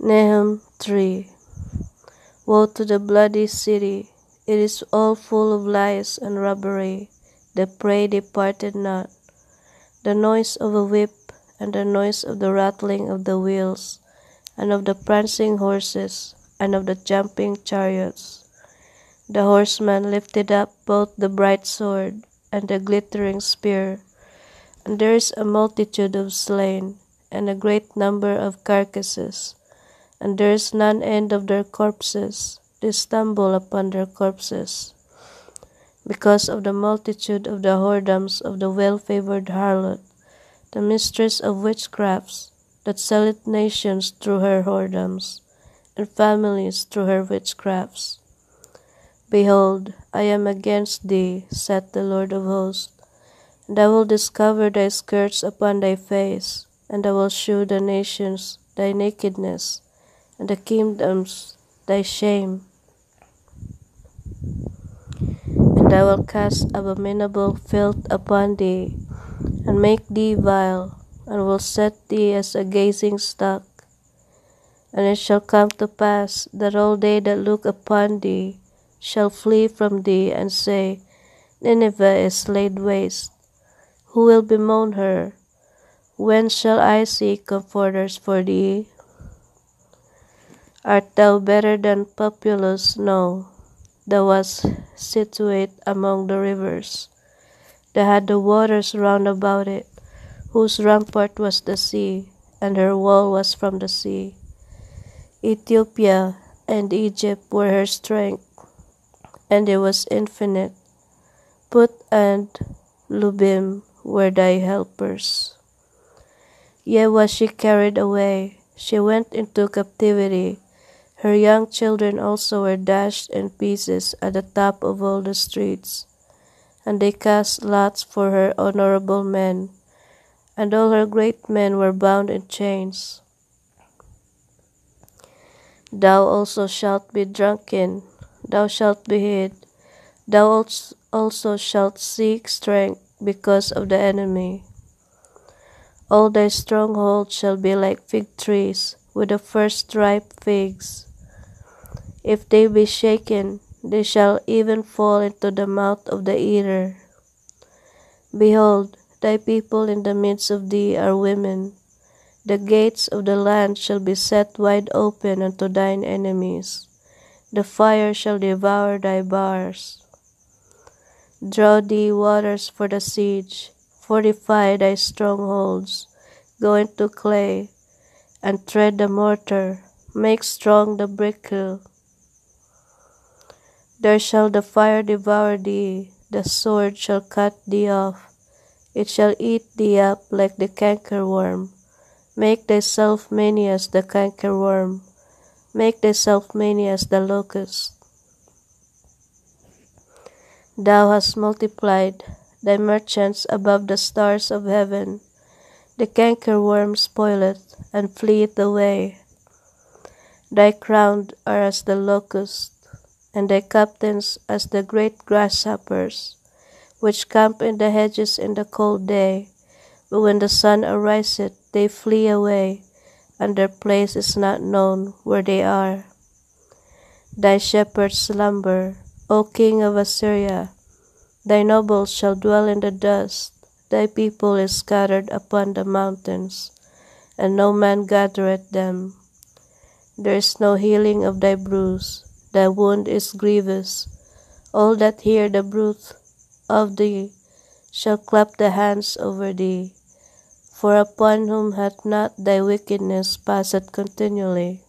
Nahum 3. Woe to the bloody city! It is all full of lies and robbery. The prey departed not. The noise of a whip, and the noise of the rattling of the wheels, and of the prancing horses, and of the jumping chariots. The horseman lifted up both the bright sword and the glittering spear, and there is a multitude of slain, and a great number of carcasses, and there is none end of their corpses. They stumble upon their corpses, because of the multitude of the whoredoms of the well-favored harlot, the mistress of witchcrafts, that selleth nations through her whoredoms, and families through her witchcrafts. Behold, I am against thee, saith the Lord of hosts, and I will discover thy skirts upon thy face, and I will shew the nations thy nakedness, and the kingdoms thy shame. And I will cast abominable filth upon thee, and make thee vile, and will set thee as a gazing stock. And it shall come to pass that all they that look upon thee shall flee from thee, and say, Nineveh is laid waste. Who will bemoan her? When shall I see comforters for thee? Art thou better than Populus? No. Thou wast situate among the rivers, that had the waters round about it, whose rampart was the sea, and her wall was from the sea. Ethiopia and Egypt were her strength, and it was infinite. Put and Lubim were thy helpers. Yet was she carried away, she went into captivity. Her young children also were dashed in pieces at the top of all the streets, and they cast lots for her honorable men, and all her great men were bound in chains. Thou also shalt be drunken, thou shalt be hid, thou also shalt seek strength because of the enemy. All thy strongholds shall be like fig trees with the first ripe figs. If they be shaken, they shall even fall into the mouth of the eater. Behold, thy people in the midst of thee are women. The gates of the land shall be set wide open unto thine enemies. The fire shall devour thy bars. Draw thee waters for the siege, fortify thy strongholds, go into clay, and tread the mortar, make strong the brick hill. There shall the fire devour thee, the sword shall cut thee off, it shall eat thee up like the cankerworm. Make thyself many as the cankerworm, make thyself many as the locust. Thou hast multiplied thy merchants above the stars of heaven. The cankerworm spoileth, and fleeth away. Thy crowned are as the locust, and thy captains as the great grasshoppers, which camp in the hedges in the cold day, but when the sun ariseth, they flee away, and their place is not known where they are. Thy shepherds slumber, O king of Assyria, thy nobles shall dwell in the dust, thy people is scattered upon the mountains, and no man gathereth them. There is no healing of thy bruise, thy wound is grievous. All that hear the bruit of thee shall clap the hands over thee. For upon whom hath not thy wickedness passed continually?